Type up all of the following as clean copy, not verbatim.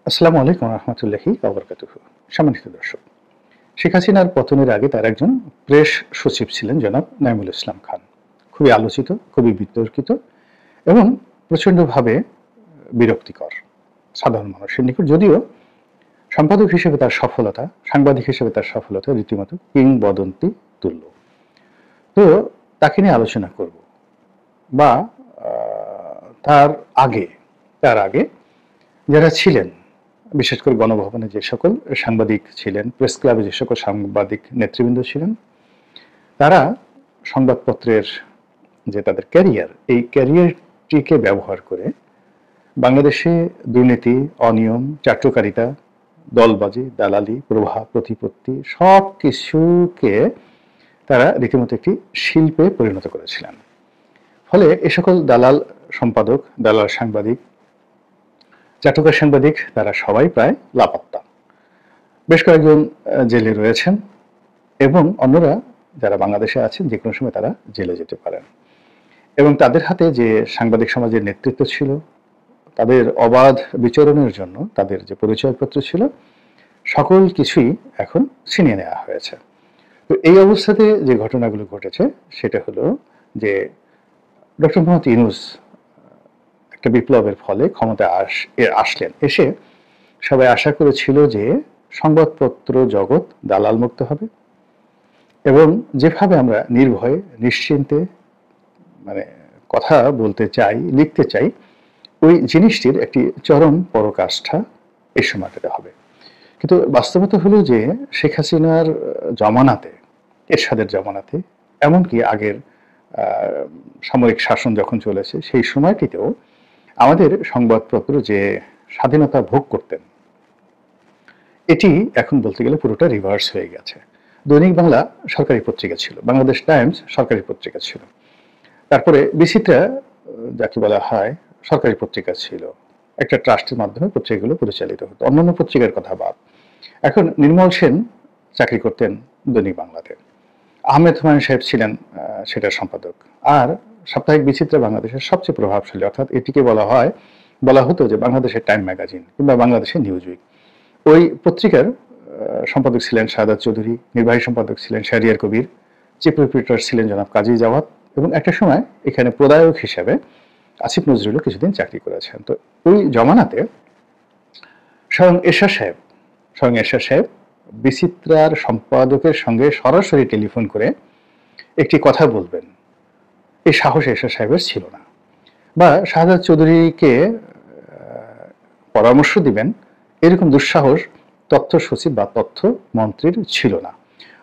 আসসালামু আলাইকুম রহমতুল্লাহি ওয়া বারাকাতুহু। সম্মানিত দর্শক, শেখ হাসিনার পতনের আগে তার একজন প্রেস সচিব ছিলেন জনাব নাঈমুল ইসলাম খান। খুবই আলোচিত, খুবই বিতর্কিত এবং প্রচণ্ডভাবে বিরক্তিকর সাধারণ মানুষের নিকট। যদিও সম্পাদক হিসেবে তার সফলতা, সাংবাদিক হিসেবে তার সফলতা রীতিমতো কিংবদন্তি তুল্য। তো তাকে নিয়ে আলোচনা করব বা তার আগে তার আগে যারা ছিলেন, বিশেষ করে গণভবনে যে সকল সাংবাদিক ছিলেন, প্রেস ক্লাবে যে সকল সাংবাদিক নেতৃবৃন্দ ছিলেন, তারা সংবাদপত্রের যে তাদের ক্যারিয়ার, এই ক্যারিয়ারটিকে ব্যবহার করে বাংলাদেশে দুর্নীতি, অনিয়ম, চাটুকারিতা, দলবাজি, দালালি, প্রভাব প্রতিপত্তি সব কিছুকে তারা রীতিমতো একটি শিল্পে পরিণত করেছিলেন। ফলে এ সকল দালাল সম্পাদক, দালাল সাংবাদিক, চাটুকার সাংবাদিক তারা সবাই প্রায় লাপাত্তা। বেশ কয়েকজন জেলে রয়েছেন এবং অন্যরা যারা বাংলাদেশে আছেন যে কোনো সময় তারা জেলে যেতে পারেন। এবং তাদের হাতে যে সাংবাদিক সমাজের নেতৃত্ব ছিল, তাদের অবাধ বিচরণের জন্য তাদের যে পরিচয়পত্র ছিল, সকল কিছুই এখন ছিনিয়ে নেওয়া হয়েছে। তো এই অবস্থাতে যে ঘটনাগুলো ঘটেছে সেটা হলো যে ডক্টর মোহাম্মদ ইউনূস একটা বিপ্লবের ফলে ক্ষমতায় আসলেন। এসে সবাই আশা করেছিল যে সংবাদপত্র জগৎ দালাল মুক্ত হবে এবং যেভাবে আমরা নির্ভয়ে নিশ্চিন্তে মানে কথা বলতে চাই, লিখতে চাই, ওই জিনিসটির একটি চরম পরাকাষ্ঠা এই সময়টাতে হবে। কিন্তু বাস্তবতা হলো যে শেখ হাসিনার জমানাতে, এরশাদের জমানাতে, এমনকি আগের সামরিক শাসন যখন চলেছে সেই সময়টিতেও আমাদের সংবাদপত্র যে স্বাধীনতা ভোগ করতেন, এটি এখন বলতে গেলে পুরোটা রিভার্স হয়ে গেছে। দৈনিক বাংলা সরকারি পত্রিকা ছিল, বাংলাদেশ টাইমস সরকারি পত্রিকা ছিল, তারপরে বিচিত্রা যাকে বলা হয় সরকারি পত্রিকা ছিল, একটা ট্রাস্টের মাধ্যমে পত্রিকাগুলো পরিচালিত হতো। অন্যান্য পত্রিকার কথা বাদ, এখন নির্মল সেন চাকরি করতেন দৈনিক বাংলাতে, আহমেদ হুমায়ুন সাহেব ছিলেন সেটার সম্পাদক। আর সাপ্তাহিক বিচিত্রা বাংলাদেশের সবচেয়ে প্রভাবশালী, অর্থাৎ এটিকে বলা হতো যে বাংলাদেশের টাইম ম্যাগাজিন কিংবা বাংলাদেশের নিউজ উইক। ওই পত্রিকার সম্পাদক ছিলেন শাহাদাত চৌধুরী, নির্বাহী সম্পাদক ছিলেন শাহরিয়ার কবির, চিফ রিপোর্টার ছিলেন জনাব কাজী জাওয়াত, এবং একটা সময় এখানে প্রদায়ক হিসেবে আসিফ নজরুলও কিছুদিন চাকরি করেছেন। তো ওই জমানাতে স্বয়ং এরশাদ সাহেব বিচিত্রার সম্পাদকের সঙ্গে সরাসরি টেলিফোন করে একটি কথা বলবেন, এই সাহস এরশাদ সাহেবের ছিল না। বা শাহাদাত চৌধুরীকে পরামর্শ দিবেন এরকম দুঃসাহস তথ্য সচিব বা তথ্য মন্ত্রীর ছিল না।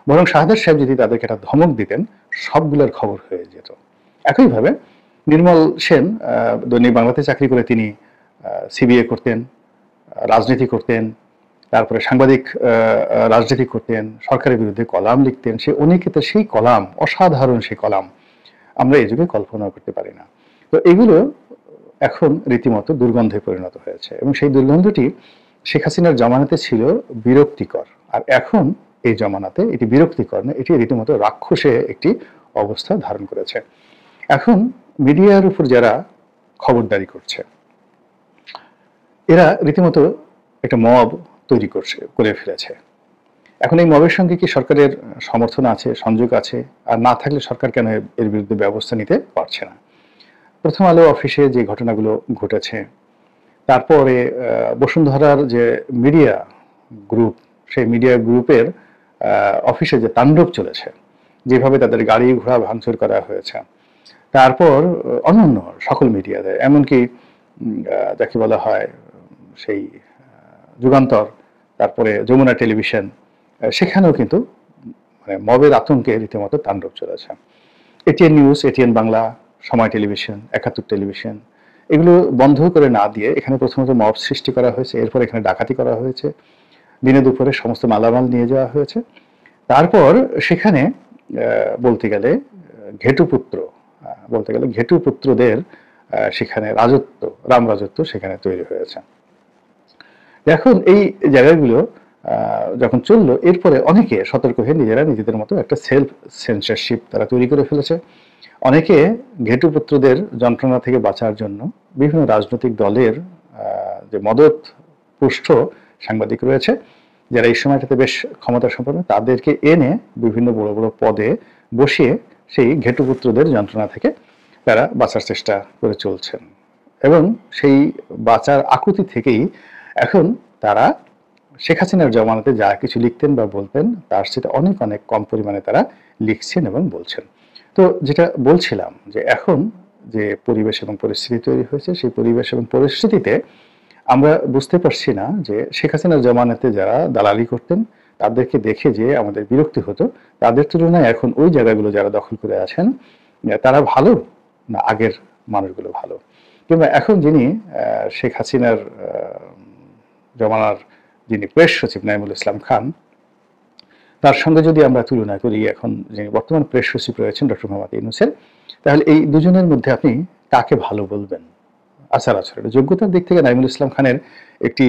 বরং শাহাদাত সাহেব যদি তাদেরকে একটা ধমক দিতেন, সবগুলোর খবর হয়ে যেত। একইভাবে নির্মল সেন দৈনিক বাংলাতে চাকরি করে তিনি সিবিএ করতেন, রাজনীতি করতেন, তারপরে সাংবাদিক রাজনীতি করতেন, সরকারের বিরুদ্ধে কলাম লিখতেন। সে অনেকেতে সেই কলাম, অসাধারণ সেই কলাম আমরা এই যুগে কল্পনা করতে পারি না। তো এগুলো এখন রীতিমতো দুর্গন্ধে পরিণত হয়েছে এবং সেই দুর্গন্ধটি শেখ হাসিনার জমানাতে ছিল বিরক্তিকর, আর এখন এই জমানাতে এটি বিরক্তিকর না, এটি রীতিমতো রাক্ষসে একটি অবস্থা ধারণ করেছে। এখন মিডিয়ার উপর যারা খবরদারি করছে, এরা রীতিমতো একটা মব তৈরি করে ফেলেছে। এখন এই মবের সঙ্গে কি সরকারের সমর্থন আছে, সংযোগ আছে? আর না থাকলে সরকার কেন এর বিরুদ্ধে ব্যবস্থা নিতে পারছে না? প্রথম আলো অফিসে যে ঘটনাগুলো ঘটেছে, তারপরে বসুন্ধরার যে মিডিয়া গ্রুপ, সেই মিডিয়া গ্রুপের অফিসে যে তাণ্ডব চলেছে, যেভাবে তাদের গাড়ি ঘোড়া ভাঙচুর করা হয়েছে, তারপর অন্যান্য সকল মিডিয়াতে, এমনকি যাকে বলা হয় সেই যুগান্তর, তারপরে যমুনা টেলিভিশন, সেখানেও কিন্তু মানে মবের আতঙ্কে রীতিমতো তাণ্ডব চলেছে। এটিএন নিউজ, এটিএন বাংলা, সময় টেলিভিশন, ৭১ টেলিভিশন, এগুলো বন্ধ করে না দিয়ে এখানে প্রথমত মব সৃষ্টি করা হয়েছে, এরপর এখানে ডাকাতি করা হয়েছে, দিনে দুপুরে সমস্ত মালামাল নিয়ে যাওয়া হয়েছে। তারপর সেখানে বলতে গেলে ঘেটুপুত্রদের সেখানে রাজত্ব, রাম রাজত্ব সেখানে তৈরি হয়েছে। এখন এই জায়গাগুলো যখন চললো, এরপরে অনেকে সতর্ক হয়ে নিজেদের মতো একটা সেলফ সেন্সরশিপ তারা তৈরি করে ফেলেছে। অনেকে ঘেটুপুত্রদের যন্ত্রণা থেকে বাঁচার জন্য বিভিন্ন রাজনৈতিক দলের যে মদত পুষ্ট সাংবাদিক রয়েছে যারা এই সময়টাতে বেশ ক্ষমতা সম্পন্ন, তাদেরকে এনে বিভিন্ন বড় বড় পদে বসিয়ে সেই ঘেটুপুত্রদের যন্ত্রণা থেকে তারা বাঁচার চেষ্টা করে চলছেন। এবং সেই বাঁচার আকুতি থেকেই এখন তারা শেখ হাসিনার জমানাতে যা কিছু লিখতেন বা বলতেন তার সাথে অনেক অনেক কম পরিমাণে তারা লিখছেন এবং বলছেন। তো যেটা বলছিলাম যে এখন যে পরিবেশ এবং পরিস্থিতি তৈরি হয়েছে, সেই পরিবেশ এবং পরিস্থিতিতে আমরা বুঝতে পারছি না যে শেখ হাসিনার জমানাতে যারা দালালি করতেন তাদেরকে দেখে যে আমাদের বিরক্তি হতো, তাদের তুলনায় এখন ওই জায়গাগুলো যারা দখল করে আছেন তারা ভালো না আগের মানুষগুলো ভালো। কিংবা এখন যিনি শেখ হাসিনার জমানার যিনি প্রেস সচিব নাইমুল ইসলাম খান, তার সঙ্গে যদি আমরা তুলনা করি এখন যিনি বর্তমান প্রেস সচিব রয়েছেন ডক্টর মোহাম্মদ ইউনূসের, তাহলে এই দুজনের মধ্যে আপনি কাকে ভালো বলবেন? আচার আচরণ যোগ্যতার দিক থেকে নাইমুল ইসলাম খানের একটি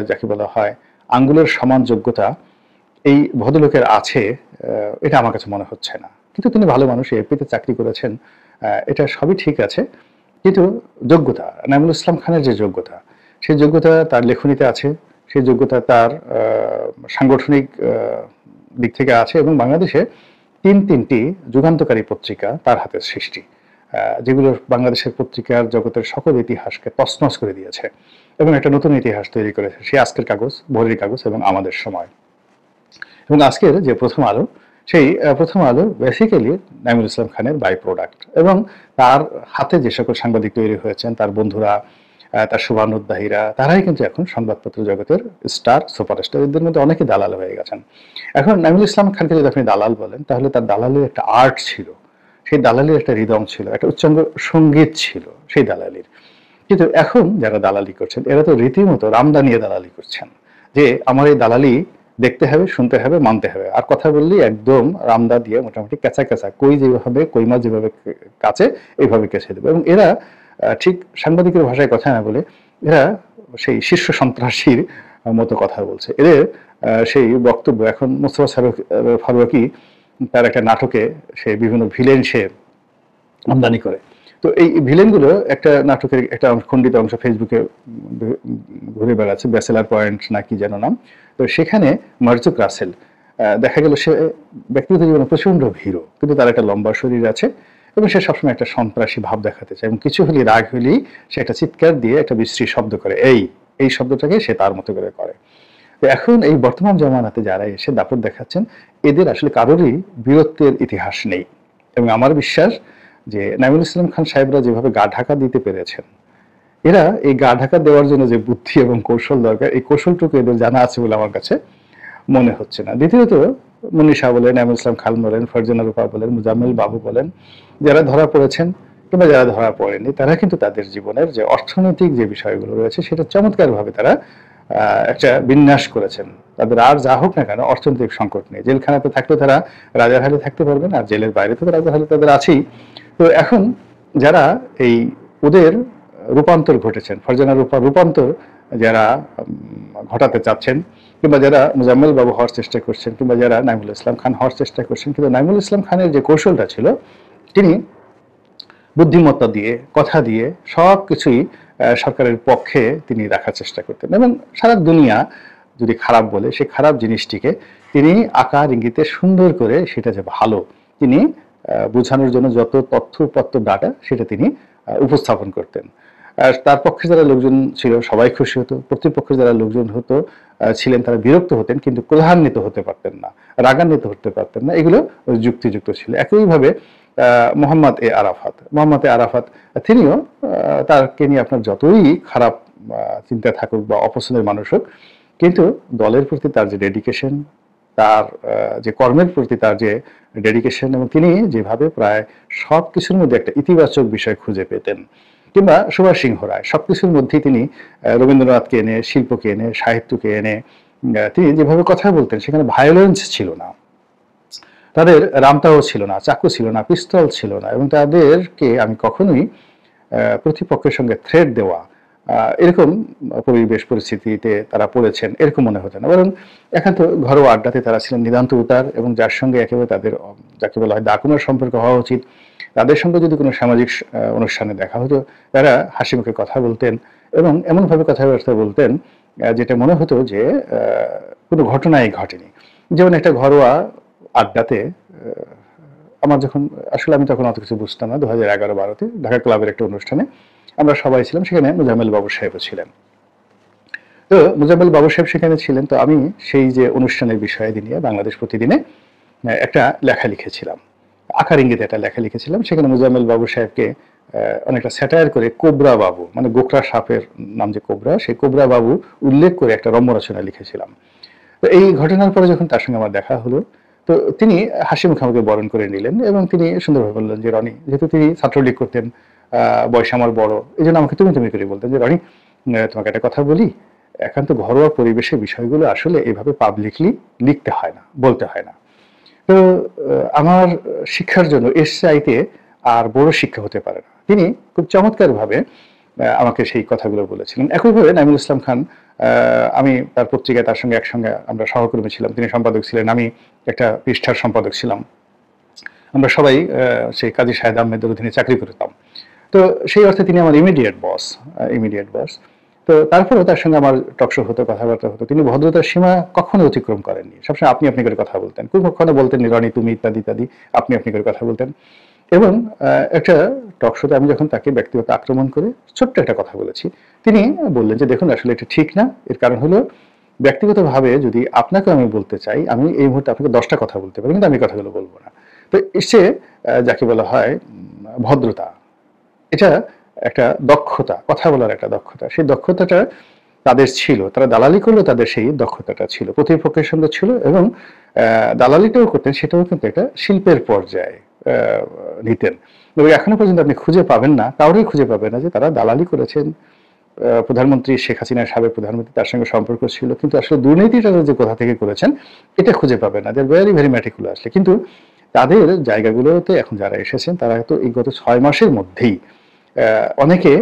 যাকে বলা হয় আঙ্গুলের সমান যোগ্যতা এই ভদ্রলোকের আছে, এটা আমার কাছে মনে হচ্ছে না। কিন্তু তিনি ভালো মানুষ, এপিতে চাকরি করেছেন, এটা সবই ঠিক আছে। কিন্তু যোগ্যতা, নাইমুল ইসলাম খানের যে যোগ্যতা, সেই যোগ্যতা তার লেখনীতে আছে, সেই যোগ্যতা তার সাংগঠনিক দিক থেকে আছে। এবং বাংলাদেশে তিনটি যুগান্তকারী পত্রিকা তার হাতের সৃষ্টি, যেগুলো বাংলাদেশের পত্রিকার জগতের সকল ইতিহাসকে তছনছ করে দিয়েছে এবং একটা নতুন ইতিহাস তৈরি করেছে। সেই আজকের কাগজ, ভোরের কাগজ এবং আমাদের সময়। এবং আজকের যে প্রথম আলো, সেই প্রথম আলো বেসিক্যালি নাইমুল ইসলাম খানের বাই প্রোডাক্ট। এবং তার হাতে যে সকল সাংবাদিক তৈরি হয়েছেন, তার বন্ধুরা, তার শুভানুধ্যায়ীরা, তারাই কিন্তু এখন সংবাদপত্র জগতের স্টার, সুপারস্টার। এদের মধ্যে অনেকে দালাল হয়ে গেছেন। এখন নাইমুল ইসলাম খানকে যদি আপনি দালাল বলেন, তাহলে তার দালালের একটা আর্ট ছিল, সেই দালালির একটা রিদম ছিল, একটা উচ্চাঙ্গ সঙ্গীত ছিল সেই দালালির। কিন্তু এখন যারা দালালি করছেন এরা তো রীতিমতো রামদা নিয়ে দালালি করছেন, যে আমার এই দালালি দেখতে হবে, শুনতে হবে, মানতে হবে। আর কথা বললেই একদম রামদা দিয়ে মোটামুটি ক্যাঁচা ক্যাঁচা, কই যেভাবে, কই মাছ যেভাবে কাছে, এইভাবে কেঁচে দেবে। এবং এরা ঠিক সাংবাদিকের ভাষায় কথা না বলে এরা সেই শীর্ষ সন্ত্রাসীর মতো কথা বলছে। এদের সেই বক্তব্য এখন মোস্তফা ফারুকী তার একটা নাটকে সে বিভিন্ন ভিলেন সে আমদানি করে। তো এই ভিলেনগুলো একটা নাটকের একটা খণ্ডিত অংশ ফেসবুকে ঘুরে বেড়াচ্ছে, ব্যাচেলার পয়েন্ট না কি যেন নাম। তো সেখানে মার্জুক রাসেল দেখা গেল সে ব্যক্তিগত জীবনে প্রচন্ড ভীরু, কিন্তু তার একটা লম্বা শরীর আছে এবং সে সবসময় একটা সন্ত্রাসী ভাব দেখাতে চায়। এবং কিছু হলে রাগ হলেই সে একটা চিৎকার দিয়ে একটা বিশ্রী শব্দ করে, এই শব্দটাকে সে তার মতো করে করে। তো এখন এই বর্তমান জমানাতে যারা এসে দাপট দেখাচ্ছেন, এদের আসলে কারোরই বীরত্বের ইতিহাস নেই। এবং আমার বিশ্বাস যে নাইমুল ইসলাম খান সাহেবরা যেভাবে গা ঢাকা দিতে পেরেছেন, এরা এই গা ঢাকা দেওয়ার জন্য যে বুদ্ধি এবং কৌশল দরকার, এই কৌশলটুকু এদের জানা আছে বলে আমার কাছে মনে হচ্ছে না। দ্বিতীয়ত মুন্নি শাহ বলেন, নাইমুল ইসলাম খান বলেন, ফারজানা রূপা বলেন, মুজাম্মেল বাবু বলেন, যারা ধরা পড়েছেন কিংবা যারা ধরা পড়েনি, তারা কিন্তু তাদের জীবনের যে অর্থনৈতিক যে বিষয়গুলো রয়েছে সেটা চমৎকারভাবে তারা একটা বিন্যাস করেছেন। তাদের আর যা হোক না কেন অর্থনৈতিক সংকট নেই। জেলখানাতে থাকলেও তারা রাজার হালে থাকতে পারবেন, আর জেলের বাইরে তো রাজার হালে তাদের আছেই। তো এখন যারা এই ওদের রূপান্তর ঘটেছেন, ফারজানা রূপান্তর যারা ঘটাতে চাচ্ছেন, কিংবা যারা মুজাম্মেল বাবু হওয়ার চেষ্টা করছেন, কিংবা যারা নাইমুল ইসলাম খান হওয়ার চেষ্টা করছেন, কিন্তু নাইমুল ইসলাম খানের যে কৌশলটা ছিল, তিনি বুদ্ধিমত্তা দিয়ে, কথা দিয়ে সব কিছুই সরকারের পক্ষে তিনি রাখার চেষ্টা করতেন। এবং সারা দুনিয়া যদি খারাপ বলে, সেই খারাপ জিনিসটিকে তিনি আকার ইঙ্গিতে সুন্দর করে সেটা যে ভালো, তিনি বোঝানোর জন্য যত তথ্যপত্র ডাটা সেটা তিনি উপস্থাপন করতেন। তার পক্ষে যারা লোকজন ছিল সবাই খুশি হতো, প্রতিপক্ষে যারা লোকজন ছিলেন তারা বিরক্ত হতেন, কিন্তু ক্রোধান্বিত হতে পারতেন না, রাগান্বিত হতে পারতেন না। এগুলো যুক্তিযুক্ত ছিল। একইভাবে মোহাম্মদ এ আরাফাত তিনিও তাকে নিয়ে আপনার যতই খারাপ চিন্তা থাকুক বা অপছন্দের মানুষ হোক, কিন্তু দলের প্রতি তার যে ডেডিকেশন, তার যে কর্মের প্রতি তার যে ডেডিকেশন, এবং তিনি যেভাবে প্রায় সব কিছুর মধ্যে একটা ইতিবাচক বিষয় খুঁজে পেতেন, কিংবা সুভাষ সিংহ রায় সবকিছুর মধ্যেই তিনি রবীন্দ্রনাথকে এনে, শিল্পকে এনে, সাহিত্যকে এনে তিনি যেভাবে কথা বলতেন, সেখানে ভায়োলেন্স ছিল না, তাদের রামতাও ছিল না, চাকু ছিল না, পিস্তল ছিল না, এবং তাদেরকে আমি কখনোই প্রতিপক্ষের সঙ্গে থ্রেট দেওয়া এরকম পরিবেশ পরিস্থিতিতে তারা পড়েছেন এরকম মনে হতো না। বরং একান্ত ঘরোয়া আড্ডাতে তারা ছিলেন নিতান্ত উদার, এবং যার সঙ্গে একেবারে তাদের যাকে বলা হয় দাকুমার সম্পর্ক হওয়া উচিত, তাদের সঙ্গে যদি কোনো সামাজিক অনুষ্ঠানে দেখা হতো, তারা হাসি মুখে কথা বলতেন এবং এমনভাবে কথাবার্তা বলতেন যেটা মনে হতো যে কোনো ঘটনাই ঘটেনি। যেমন একটা ঘরোয়া আড্ডাতে আমার যখন আসলে আমি তখন অত কিছু বুঝতাম না, 2011-12-তে ঢাকা ক্লাবের একটা অনুষ্ঠানে আমরা সবাই ছিলাম, সেখানে মোজাম্মেল বাবু সাহেবও ছিলেন। তো মোজাম্মেল বাবু সাহেব সেখানে ছিলেন, তো আমি সেই যে অনুষ্ঠানের বিষয়াদি নিয়ে বাংলাদেশ প্রতিদিনে একটা লেখা লিখেছিলাম, আকার ইঙ্গিতে একটা লেখা লিখেছিলাম। সেখানে মোজাম্মেল বাবু সাহেবকে অনেকটা স্যাটায়ার করে কোবরা বাবু, মানে গোকরা সাপের নাম যে কোবরা, সেই কোবরা বাবু উল্লেখ করে একটা রম্য রচনা লিখেছিলাম। তো এই ঘটনার পরে যখন তার সঙ্গে আমার দেখা হলো, তো তিনি হাসি মুখে আমাকে বরণ করে নিলেন এবং তিনি সুন্দরভাবে বললেন যে, রনি, যেহেতু তিনি ছাত্রলীগ করতেন, বয়স আমার বড়, এই জন্য আমাকে তুমি তুমি করে বলতেন যে, রনি, তোমাকে একটা কথা বলি, একান্ত ঘরোয়া পরিবেশে বিষয়গুলো আসলে এভাবে পাবলিকলি লিখতে হয় না, বলতে হয় না। তো আমার শিক্ষার জন্য এর চাইতে আর বড় শিক্ষা হতে পারে না। তিনি খুব চমৎকারভাবে আমাকে সেই কথাগুলো বলেছিলেন। একইভাবে নাইমুল ইসলাম খান, আমি তার পত্রিকায় তার সঙ্গে একসঙ্গে আমরা সহকর্মী ছিলাম, তিনি সম্পাদক ছিলেন, আমি একটা পৃষ্ঠার সম্পাদক ছিলাম। আমরা সবাই সেই কাজী শাহেদ আহমেদের অধীনে চাকরি করতাম। তো সেই অর্থে তিনি আমার ইমিডিয়েট বস। তো তারপরেও তার সঙ্গে আমার টকশো হতো, কথাবার্তা হতো। তিনি ভদ্রতার সীমা কখনো অতিক্রম করেননি, সবসময় আপনি আপনি করে কথা বলতেন, কখনো বলতেন রনি তুমি, ইত্যাদি ইত্যাদি, আপনি আপনি করে কথা বলতেন। এবং একটা টকশোতে আমি যখন তাকে ব্যক্তিগত আক্রমণ করে ছোট্ট একটা কথা বলেছি, তিনি বললেন যে, দেখুন আসলে এটা ঠিক না, এর কারণ হলো ব্যক্তিগতভাবে যদি আপনাকে আমি বলতে চাই, আমি এই মুহূর্তে আপনাকে 10টা কথা বলতে পারি, কিন্তু আমি কথাগুলো বলবো না। তো সে যাকে বলা হয় ভদ্রতা, এটা একটা দক্ষতা, কথা বলার একটা দক্ষতা, সেই দক্ষতাটা তাদের ছিল, তারা দালালি করলেও তাদের সেই দক্ষতাটা ছিল, প্রতিপক্ষের সঙ্গে ছিল, এবং দালালিটাও করতেন, সেটাও কিন্তু একটা শিল্পের পর্যায়ে নিতেন। এবং এখনো পর্যন্ত আপনি খুঁজে পাবেন না, কাউরেই খুঁজে পাবেন না যে তারা দালালি করেছেন। প্রধানমন্ত্রী শেখ হাসিনা, সাবেক প্রধানমন্ত্রী, তার সঙ্গে সম্পর্ক ছিল, কিন্তু আসলে দুর্নীতিটা যে কোথা থেকে করেছেন এটা খুঁজে পাবেন না। দে আর ভেরি ভেরি ম্যাটিকুলাসলি। কিন্তু তাদের জায়গাগুলোতে এখন যারা এসেছেন, তারা হয়তো এই গত 6 মাসের মধ্যেই অনেকে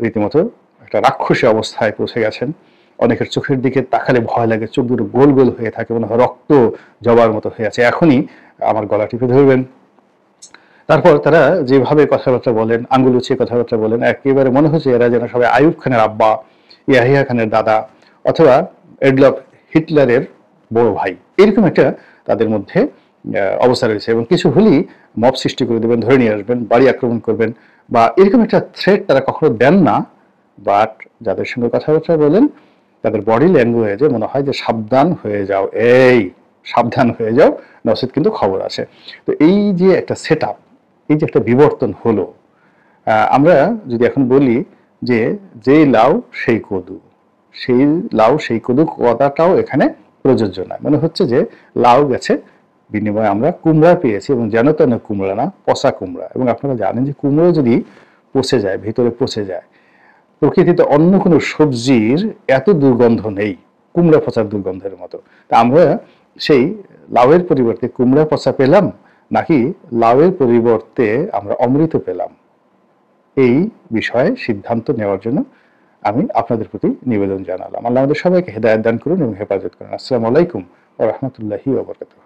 রীতিমতো একটা রাক্ষসী অবস্থায় পৌঁছে গেছেন। অনেকের চোখের দিকে তাকালে ভয় লাগে, চোখ দুটো গোল গোল হয়ে থাকে, মনে হয় রক্ত জবার মতো হয়ে আছে, এখনই আমার গলা টিপে ধরবেন। তারপর তারা যেভাবে কথাবার্তা বলেন, আঙ্গুল উঁচিয়ে কথাবার্তা বলেন, একেবারে মনে হচ্ছে এরা যেন সবাই আইয়ুব খানের আব্বা, ইয়াহিয়া খানের দাদা, অথবা এডলফ হিটলারের বড় ভাই, এরকম একটা তাদের মধ্যে অবস্থা রয়েছে। এবং কিছু হলেই মব সৃষ্টি করে দেবেন, ধরে নিয়ে আসবেন, বাড়ি আক্রমণ করবেন, বা এরকম একটা থ্রেট তারা কখনো দেন না। বাট যাদের সঙ্গে কথাবার্তা বলেন, তাদের বডি ল্যাঙ্গুয়েজে মনে হয় যে সাবধান হয়ে যাও, এই সাবধান হয়ে যাও, নসিদ কিন্তু খবর আছে। তো এই যে একটা সেট আপ, এই যে একটা বিবর্তন হলো, আমরা যদি এখন বলি যে যেই লাউ সেই কদু, সেই লাউ সেই কদু কথাটাও এখানে প্রযোজ্য নয়। মনে হচ্ছে যে লাউ গেছে, বিনিময়ে আমরা কুমড়া পেয়েছি, এবং যেন তেন কুমড়া না, পচা কুমড়া। এবং আপনারা জানেন যে কুমড়ো যদি পচে যায়, ভিতরে পচে যায়, প্রকৃতিতে অন্য কোনো সবজির এত দুর্গন্ধ নেই কুমড়া পচার দুর্গন্ধের মতো। তা আমরা সেই লাউয়ের পরিবর্তে কুমড়া পচা পেলাম, নাকি লাউয়ের পরিবর্তে আমরা অমৃত পেলাম, এই বিষয়ে সিদ্ধান্ত নেওয়ার জন্য আমি আপনাদের প্রতি নিবেদন জানালাম। আল্লাহ আমাদের সবাইকে হেদায়েত দান করুন এবং হেফাজত করুন। আসসালামু আলাইকুম ওয়া রাহমাতুল্লাহি ওয়া বারাকাতুহু।